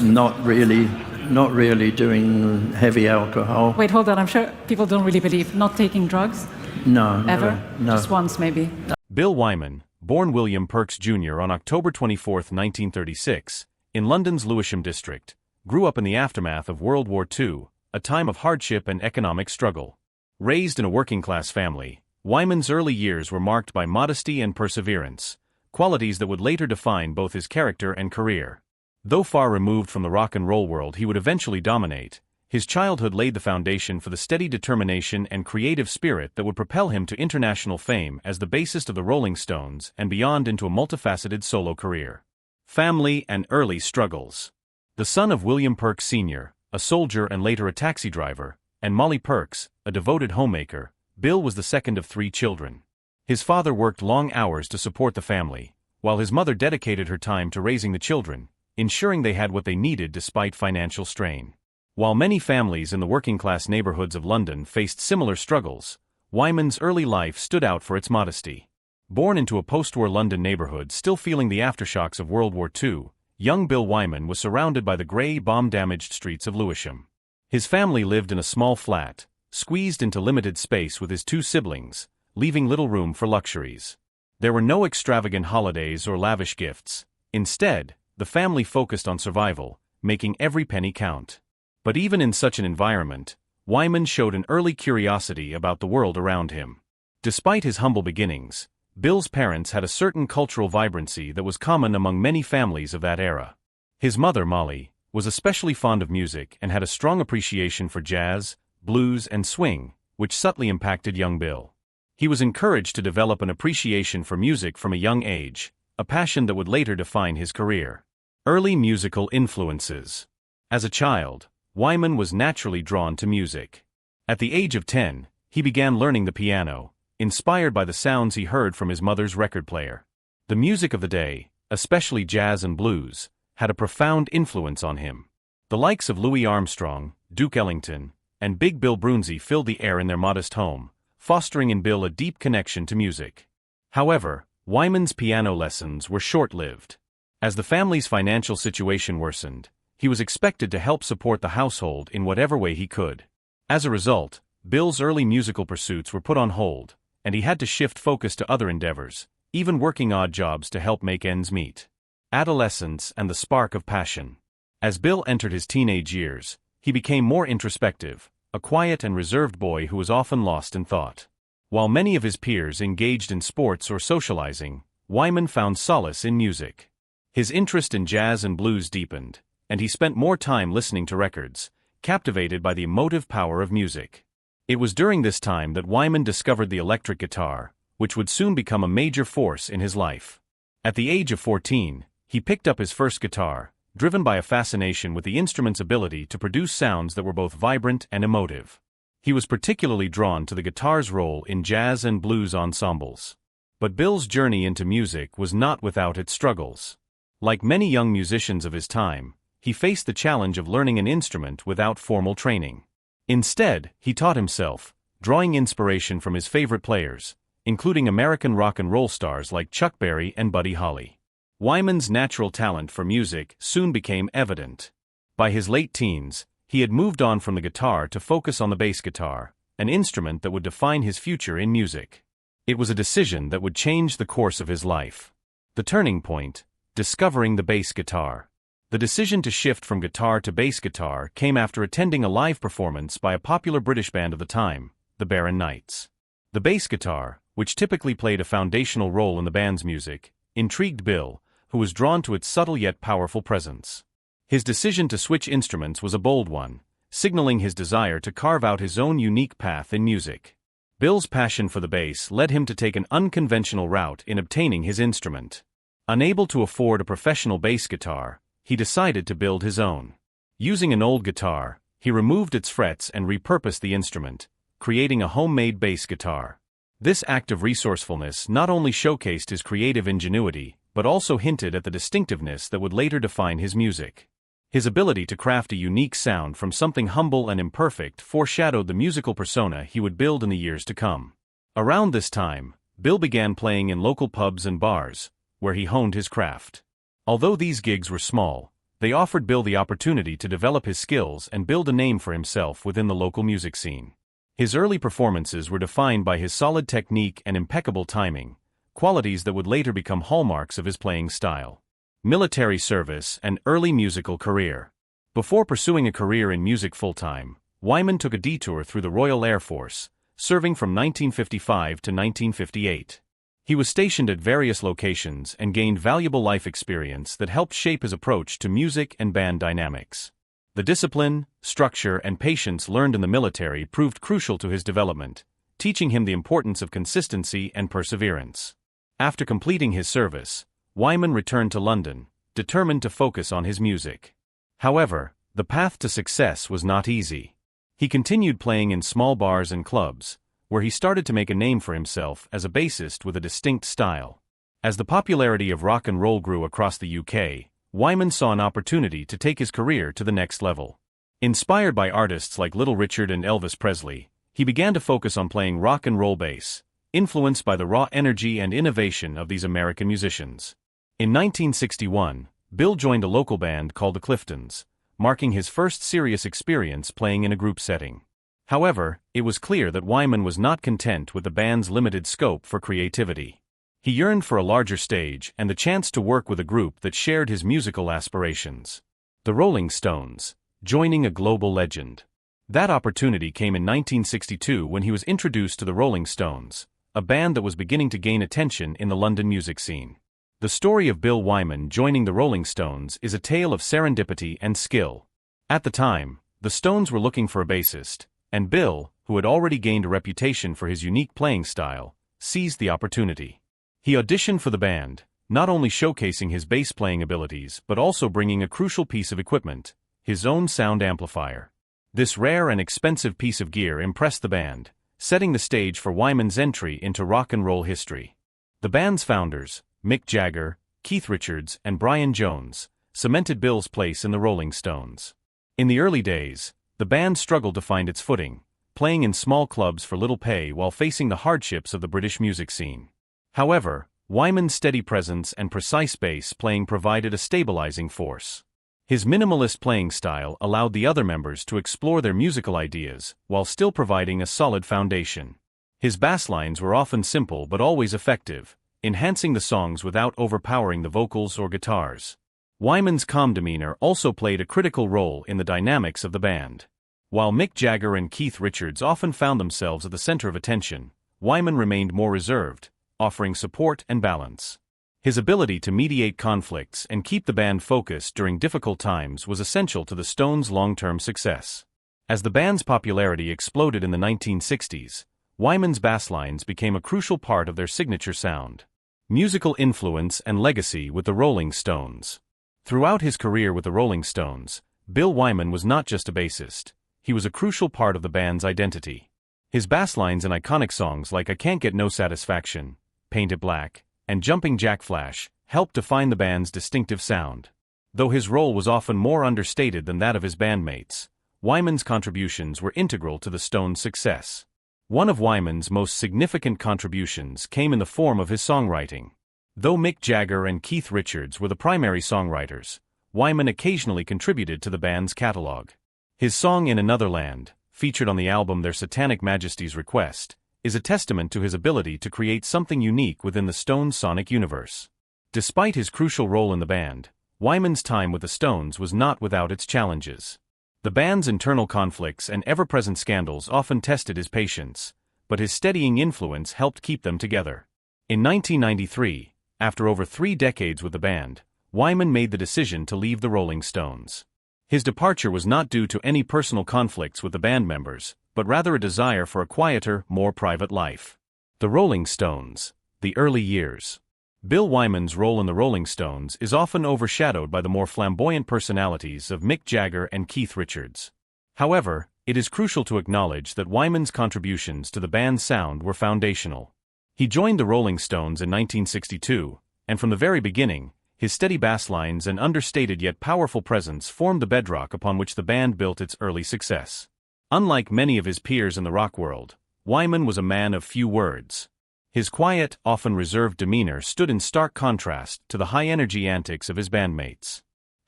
not really, not really doing heavy alcohol. Wait, hold on. I'm sure people don't really believe. Not taking drugs? No, Ever? no. Just once, maybe. Bill Wyman, born William Perks Jr. on October 24, 1936, in London's Lewisham district, grew up in the aftermath of World War II, a time of hardship and economic struggle. Raised in a working-class family, Wyman's early years were marked by modesty and perseverance, qualities that would later define both his character and career. Though far removed from the rock and roll world he would eventually dominate, his childhood laid the foundation for the steady determination and creative spirit that would propel him to international fame as the bassist of the Rolling Stones and beyond into a multifaceted solo career. Family and early struggles. The son of William Perks Sr., a soldier and later a taxi driver, and Molly Perks, a devoted homemaker, Bill was the second of 3 children. His father worked long hours to support the family, while his mother dedicated her time to raising the children, ensuring they had what they needed despite financial strain. While many families in the working-class neighborhoods of London faced similar struggles, Wyman's early life stood out for its modesty. Born into a post-war London neighborhood still feeling the aftershocks of World War II, young Bill Wyman was surrounded by the grey, bomb-damaged streets of Lewisham. His family lived in a small flat, squeezed into limited space with his 2 siblings, leaving little room for luxuries. There were no extravagant holidays or lavish gifts. Instead, the family focused on survival, making every penny count. But even in such an environment, Wyman showed an early curiosity about the world around him. Despite his humble beginnings, Bill's parents had a certain cultural vibrancy that was common among many families of that era. His mother, Molly, was especially fond of music and had a strong appreciation for jazz, blues, and swing, which subtly impacted young Bill. He was encouraged to develop an appreciation for music from a young age, a passion that would later define his career. Early musical influences. As a child, Wyman was naturally drawn to music. At the age of 10, he began learning the piano, inspired by the sounds he heard from his mother's record player. The music of the day, especially jazz and blues, had a profound influence on him. The likes of Louis Armstrong, Duke Ellington, and Big Bill Broonzy filled the air in their modest home, fostering in Bill a deep connection to music. However, Wyman's piano lessons were short-lived. As the family's financial situation worsened, he was expected to help support the household in whatever way he could. As a result, Bill's early musical pursuits were put on hold, and he had to shift focus to other endeavors, even working odd jobs to help make ends meet. Adolescence and the spark of passion. As Bill entered his teenage years, he became more introspective, a quiet and reserved boy who was often lost in thought. While many of his peers engaged in sports or socializing, Wyman found solace in music. His interest in jazz and blues deepened, and he spent more time listening to records, captivated by the emotive power of music. It was during this time that Wyman discovered the electric guitar, which would soon become a major force in his life. At the age of 14, he picked up his first guitar, driven by a fascination with the instrument's ability to produce sounds that were both vibrant and emotive. He was particularly drawn to the guitar's role in jazz and blues ensembles. But Bill's journey into music was not without its struggles. Like many young musicians of his time, he faced the challenge of learning an instrument without formal training. Instead, he taught himself, drawing inspiration from his favorite players, including American rock and roll stars like Chuck Berry and Buddy Holly. Wyman's natural talent for music soon became evident. By his late teens, he had moved on from the guitar to focus on the bass guitar, an instrument that would define his future in music. It was a decision that would change the course of his life. The turning point: discovering the bass guitar. The decision to shift from guitar to bass guitar came after attending a live performance by a popular British band of the time, the Barron Knights. The bass guitar, which typically played a foundational role in the band's music, intrigued Bill, who was drawn to its subtle yet powerful presence. His decision to switch instruments was a bold one, signaling his desire to carve out his own unique path in music. Bill's passion for the bass led him to take an unconventional route in obtaining his instrument. Unable to afford a professional bass guitar, he decided to build his own. Using an old guitar, he removed its frets and repurposed the instrument, creating a homemade bass guitar. This act of resourcefulness not only showcased his creative ingenuity, but also hinted at the distinctiveness that would later define his music. His ability to craft a unique sound from something humble and imperfect foreshadowed the musical persona he would build in the years to come. Around this time, Bill began playing in local pubs and bars, where he honed his craft. Although these gigs were small, They offered Bill the opportunity to develop his skills and build a name for himself within the local music scene. His early performances were defined by his solid technique and impeccable timing, qualities that would later become hallmarks of his playing style. Military service and early musical career. Before pursuing a career in music full-time, Wyman took a detour through the Royal Air Force, serving from 1955 to 1958. He was stationed at various locations and gained valuable life experience that helped shape his approach to music and band dynamics. The discipline, structure, and patience learned in the military proved crucial to his development, teaching him the importance of consistency and perseverance. After completing his service, Wyman returned to London, determined to focus on his music. However, the path to success was not easy. He continued playing in small bars and clubs, where he started to make a name for himself as a bassist with a distinct style. As the popularity of rock and roll grew across the UK, Wyman saw an opportunity to take his career to the next level. Inspired by artists like Little Richard and Elvis Presley, he began to focus on playing rock and roll bass, influenced by the raw energy and innovation of these American musicians. In 1961, Bill joined a local band called the Cliftons, marking his first serious experience playing in a group setting. However, it was clear that Wyman was not content with the band's limited scope for creativity. He yearned for a larger stage and the chance to work with a group that shared his musical aspirations. The Rolling Stones, joining a global legend. That opportunity came in 1962 when he was introduced to the Rolling Stones, a band that was beginning to gain attention in the London music scene. The story of Bill Wyman joining the Rolling Stones is a tale of serendipity and skill. At the time, the Stones were looking for a bassist, and Bill, who had already gained a reputation for his unique playing style, seized the opportunity. He auditioned for the band, not only showcasing his bass-playing abilities but also bringing a crucial piece of equipment, his own sound amplifier. This rare and expensive piece of gear impressed the band, setting the stage for Wyman's entry into rock and roll history. The band's founders, Mick Jagger, Keith Richards, and Brian Jones, cemented Bill's place in the Rolling Stones. In the early days, the band struggled to find its footing, playing in small clubs for little pay while facing the hardships of the British music scene. However, Wyman's steady presence and precise bass playing provided a stabilizing force. His minimalist playing style allowed the other members to explore their musical ideas while still providing a solid foundation. His bass lines were often simple but always effective, enhancing the songs without overpowering the vocals or guitars. Wyman's calm demeanor also played a critical role in the dynamics of the band. While Mick Jagger and Keith Richards often found themselves at the center of attention, Wyman remained more reserved, offering support and balance. His ability to mediate conflicts and keep the band focused during difficult times was essential to the Stones' long-term success. As the band's popularity exploded in the 1960s, Wyman's bass lines became a crucial part of their signature sound. Musical influence and legacy with the Rolling Stones. Throughout his career with the Rolling Stones, Bill Wyman was not just a bassist. He was a crucial part of the band's identity. His bass lines in iconic songs like I Can't Get No Satisfaction, Paint It Black, and Jumping Jack Flash helped define the band's distinctive sound. Though his role was often more understated than that of his bandmates, Wyman's contributions were integral to the Stones' success. One of Wyman's most significant contributions came in the form of his songwriting. Though Mick Jagger and Keith Richards were the primary songwriters, Wyman occasionally contributed to the band's catalog. His song In Another Land, featured on the album Their Satanic Majesty's Request, is a testament to his ability to create something unique within the Stones' sonic universe. Despite his crucial role in the band, Wyman's time with the Stones was not without its challenges. The band's internal conflicts and ever-present scandals often tested his patience, but his steadying influence helped keep them together. In 1993, after over 3 decades with the band, Wyman made the decision to leave the Rolling Stones. His departure was not due to any personal conflicts with the band members, but rather a desire for a quieter, more private life. The Rolling Stones, the early years. Bill Wyman's role in the Rolling Stones is often overshadowed by the more flamboyant personalities of Mick Jagger and Keith Richards. However, it is crucial to acknowledge that Wyman's contributions to the band's sound were foundational. He joined the Rolling Stones in 1962, and from the very beginning, his steady bass lines and understated yet powerful presence formed the bedrock upon which the band built its early success. Unlike many of his peers in the rock world, Wyman was a man of few words. His quiet, often reserved demeanor stood in stark contrast to the high-energy antics of his bandmates.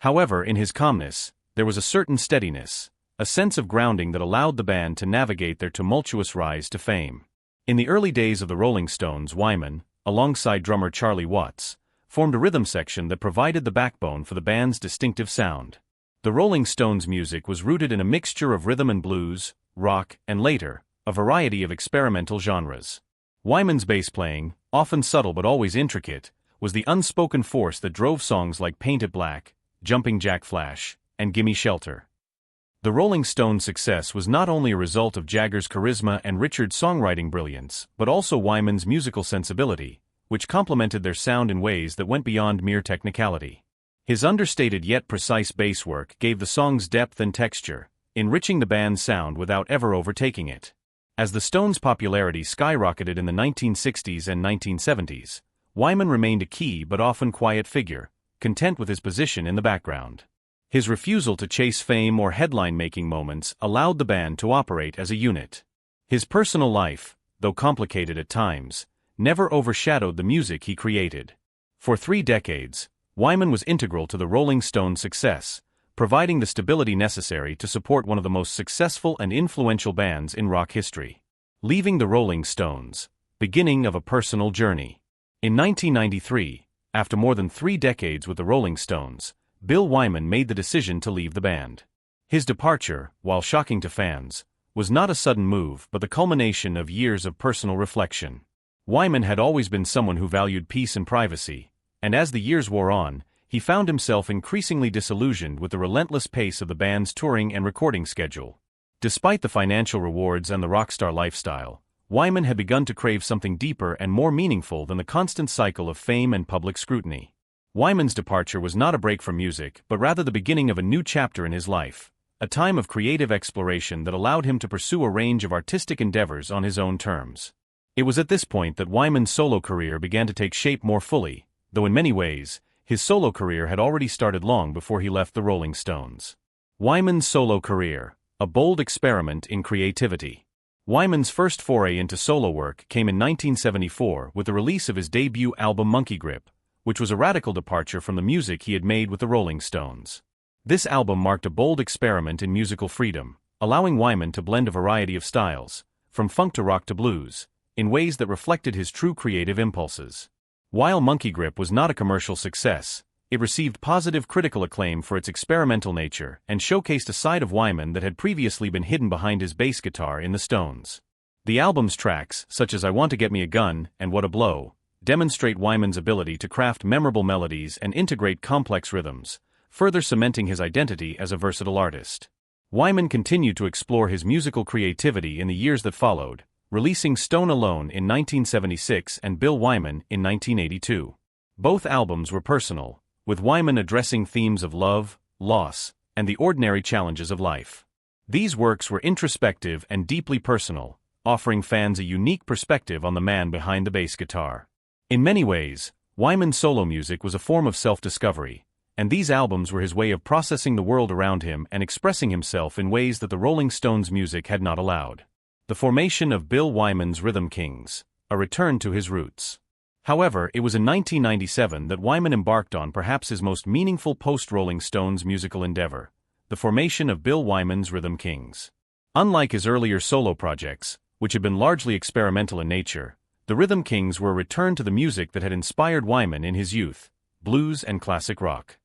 However, in his calmness, there was a certain steadiness, a sense of grounding that allowed the band to navigate their tumultuous rise to fame. In the early days of the Rolling Stones, Wyman, alongside drummer Charlie Watts, formed a rhythm section that provided the backbone for the band's distinctive sound. The Rolling Stones' music was rooted in a mixture of rhythm and blues, rock, and later, a variety of experimental genres. Wyman's bass playing, often subtle but always intricate, was the unspoken force that drove songs like Paint It Black, Jumping Jack Flash, and Gimme Shelter. The Rolling Stones' success was not only a result of Jagger's charisma and Richard's songwriting brilliance, but also Wyman's musical sensibility, which complemented their sound in ways that went beyond mere technicality. His understated yet precise bass work gave the songs depth and texture, enriching the band's sound without ever overtaking it. As the Stones' popularity skyrocketed in the 1960s and 1970s, Wyman remained a key but often quiet figure, content with his position in the background. His refusal to chase fame or headline-making moments allowed the band to operate as a unit. His personal life, though complicated at times, never overshadowed the music he created. For 3 decades, Wyman was integral to the Rolling Stones' success, providing the stability necessary to support one of the most successful and influential bands in rock history. Leaving the Rolling Stones, beginning of a personal journey. In 1993, after more than 3 decades with the Rolling Stones, Bill Wyman made the decision to leave the band. His departure, while shocking to fans, was not a sudden move but the culmination of years of personal reflection. Wyman had always been someone who valued peace and privacy, and as the years wore on, he found himself increasingly disillusioned with the relentless pace of the band's touring and recording schedule. Despite the financial rewards and the rockstar lifestyle, Wyman had begun to crave something deeper and more meaningful than the constant cycle of fame and public scrutiny. Wyman's departure was not a break from music, but rather the beginning of a new chapter in his life, a time of creative exploration that allowed him to pursue a range of artistic endeavors on his own terms. It was at this point that Wyman's solo career began to take shape more fully, though in many ways, his solo career had already started long before he left the Rolling Stones. Wyman's solo career, a bold experiment in creativity. Wyman's first foray into solo work came in 1974 with the release of his debut album Monkey Grip, which was a radical departure from the music he had made with the Rolling Stones. This album marked a bold experiment in musical freedom, allowing Wyman to blend a variety of styles, from funk to rock to blues, in ways that reflected his true creative impulses. While Monkey Grip was not a commercial success, it received positive critical acclaim for its experimental nature and showcased a side of Wyman that had previously been hidden behind his bass guitar in the Stones. The album's tracks, such as I Want to Get Me a Gun and What a Blow, demonstrate Wyman's ability to craft memorable melodies and integrate complex rhythms, further cementing his identity as a versatile artist. Wyman continued to explore his musical creativity in the years that followed, releasing Stone Alone in 1976 and Bill Wyman in 1982. Both albums were personal, with Wyman addressing themes of love, loss, and the ordinary challenges of life. These works were introspective and deeply personal, offering fans a unique perspective on the man behind the bass guitar. In many ways, Wyman's solo music was a form of self-discovery, and these albums were his way of processing the world around him and expressing himself in ways that the Rolling Stones' music had not allowed. The formation of Bill Wyman's Rhythm Kings, a return to his roots. However, it was in 1997 that Wyman embarked on perhaps his most meaningful post-Rolling Stones musical endeavor, the formation of Bill Wyman's Rhythm Kings. Unlike his earlier solo projects, which had been largely experimental in nature, the Rhythm Kings were a return to the music that had inspired Wyman in his youth, blues and classic rock.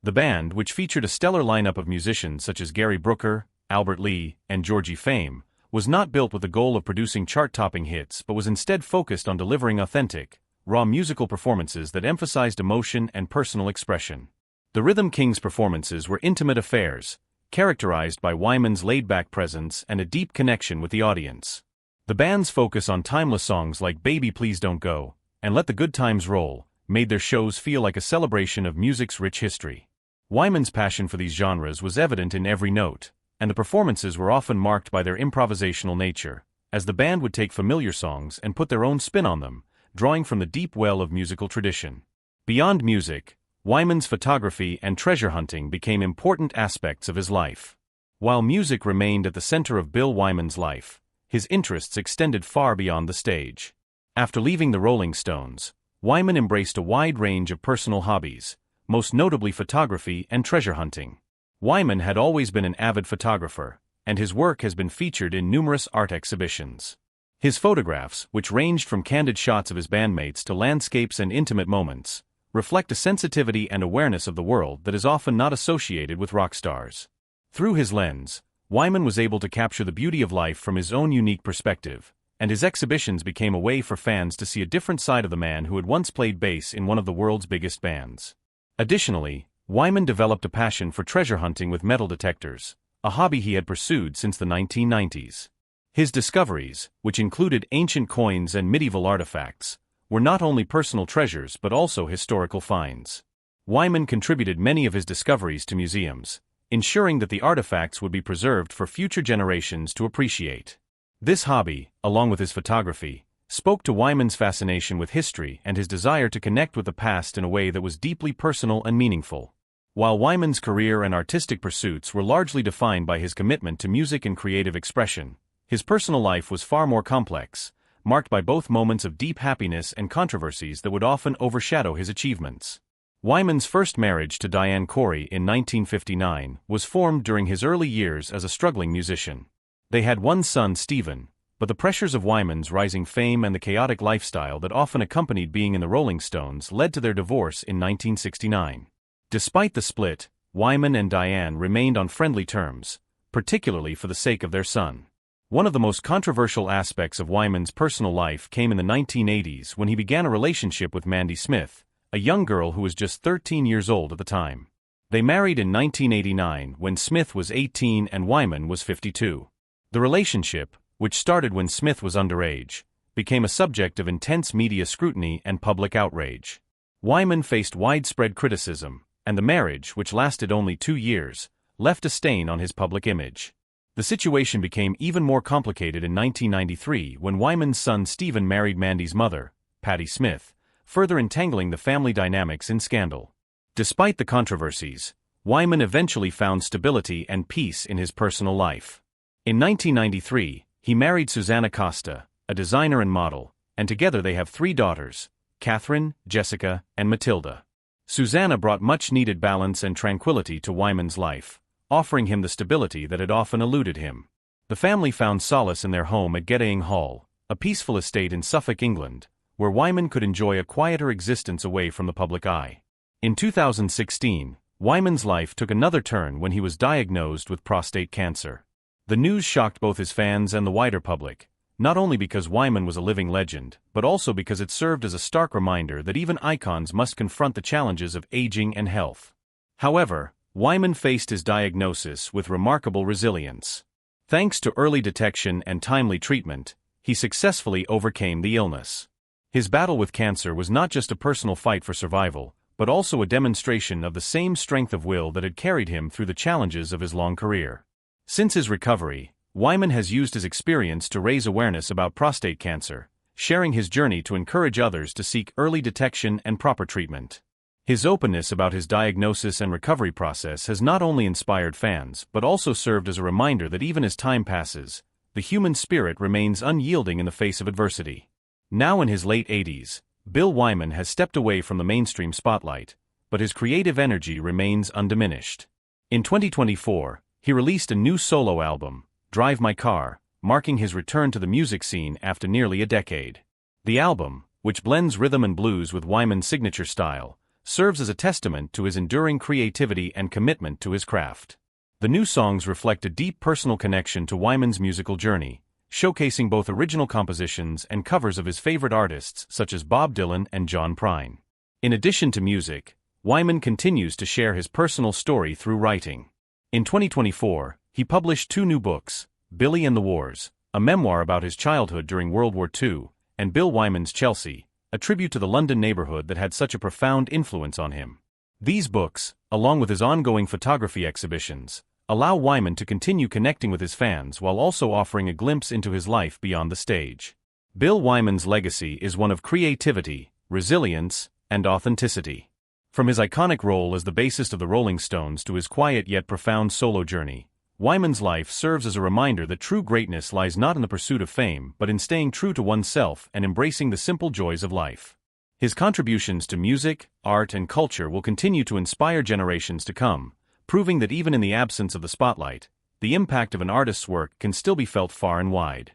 The band, which featured a stellar lineup of musicians such as Gary Brooker, Albert Lee, and Georgie Fame, was not built with the goal of producing chart-topping hits but was instead focused on delivering authentic, raw musical performances that emphasized emotion and personal expression. The Rhythm Kings' performances were intimate affairs, characterized by Wyman's laid-back presence and a deep connection with the audience. The band's focus on timeless songs like Baby Please Don't Go and Let the Good Times Roll made their shows feel like a celebration of music's rich history. Wyman's passion for these genres was evident in every note, and the performances were often marked by their improvisational nature, as the band would take familiar songs and put their own spin on them, drawing from the deep well of musical tradition. Beyond music, Wyman's photography and treasure hunting became important aspects of his life. While music remained at the center of Bill Wyman's life, his interests extended far beyond the stage. After leaving the Rolling Stones, Wyman embraced a wide range of personal hobbies, most notably photography and treasure hunting. Wyman had always been an avid photographer, and his work has been featured in numerous art exhibitions. His photographs, which ranged from candid shots of his bandmates to landscapes and intimate moments, reflect a sensitivity and awareness of the world that is often not associated with rock stars. Through his lens, Wyman was able to capture the beauty of life from his own unique perspective, and his exhibitions became a way for fans to see a different side of the man who had once played bass in one of the world's biggest bands. Additionally, Wyman developed a passion for treasure hunting with metal detectors, a hobby he had pursued since the 1990s. His discoveries, which included ancient coins and medieval artifacts, were not only personal treasures but also historical finds. Wyman contributed many of his discoveries to museums, ensuring that the artifacts would be preserved for future generations to appreciate. This hobby, along with his photography, spoke to Wyman's fascination with history and his desire to connect with the past in a way that was deeply personal and meaningful. While Wyman's career and artistic pursuits were largely defined by his commitment to music and creative expression, his personal life was far more complex, marked by both moments of deep happiness and controversies that would often overshadow his achievements. Wyman's first marriage to Diane Corey in 1959 was formed during his early years as a struggling musician. They had one son, Stephen, but the pressures of Wyman's rising fame and the chaotic lifestyle that often accompanied being in the Rolling Stones led to their divorce in 1969. Despite the split, Wyman and Diane remained on friendly terms, particularly for the sake of their son. One of the most controversial aspects of Wyman's personal life came in the 1980s when he began a relationship with Mandy Smith, a young girl who was just 13 years old at the time. They married in 1989 when Smith was 18 and Wyman was 52. The relationship, which started when Smith was underage, became a subject of intense media scrutiny and public outrage. Wyman faced widespread criticism, and the marriage, which lasted only 2 years, left a stain on his public image. The situation became even more complicated in 1993 when Wyman's son Stephen married Mandy's mother, Patti Smith, further entangling the family dynamics in scandal. Despite the controversies, Wyman eventually found stability and peace in his personal life. In 1993, he married Susanna Costa, a designer and model, and together they have 3 daughters, Catherine, Jessica, and Matilda. Susanna brought much-needed balance and tranquility to Wyman's life, offering him the stability that had often eluded him. The family found solace in their home at Gedaying Hall, a peaceful estate in Suffolk, England, where Wyman could enjoy a quieter existence away from the public eye. In 2016, Wyman's life took another turn when he was diagnosed with prostate cancer. The news shocked both his fans and the wider public, not only because Wyman was a living legend, but also because it served as a stark reminder that even icons must confront the challenges of aging and health. However, Wyman faced his diagnosis with remarkable resilience. Thanks to early detection and timely treatment, he successfully overcame the illness. His battle with cancer was not just a personal fight for survival, but also a demonstration of the same strength of will that had carried him through the challenges of his long career. Since his recovery, Wyman has used his experience to raise awareness about prostate cancer, sharing his journey to encourage others to seek early detection and proper treatment. His openness about his diagnosis and recovery process has not only inspired fans but also served as a reminder that even as time passes, the human spirit remains unyielding in the face of adversity. Now in his late 80s, Bill Wyman has stepped away from the mainstream spotlight, but his creative energy remains undiminished. In 2024, he released a new solo album, Drive My Car, marking his return to the music scene after nearly a decade. The album, which blends rhythm and blues with Wyman's signature style, serves as a testament to his enduring creativity and commitment to his craft. The new songs reflect a deep personal connection to Wyman's musical journey, showcasing both original compositions and covers of his favorite artists such as Bob Dylan and John Prine. In addition to music, Wyman continues to share his personal story through writing. In 2024, he published 2 new books, Billy and the Wars, a memoir about his childhood during World War II, and Bill Wyman's Chelsea, a tribute to the London neighborhood that had such a profound influence on him. These books, along with his ongoing photography exhibitions, allow Wyman to continue connecting with his fans while also offering a glimpse into his life beyond the stage. Bill Wyman's legacy is one of creativity, resilience, and authenticity. From his iconic role as the bassist of the Rolling Stones to his quiet yet profound solo journey, Wyman's life serves as a reminder that true greatness lies not in the pursuit of fame but in staying true to oneself and embracing the simple joys of life. His contributions to music, art, and culture will continue to inspire generations to come, proving that even in the absence of the spotlight, the impact of an artist's work can still be felt far and wide.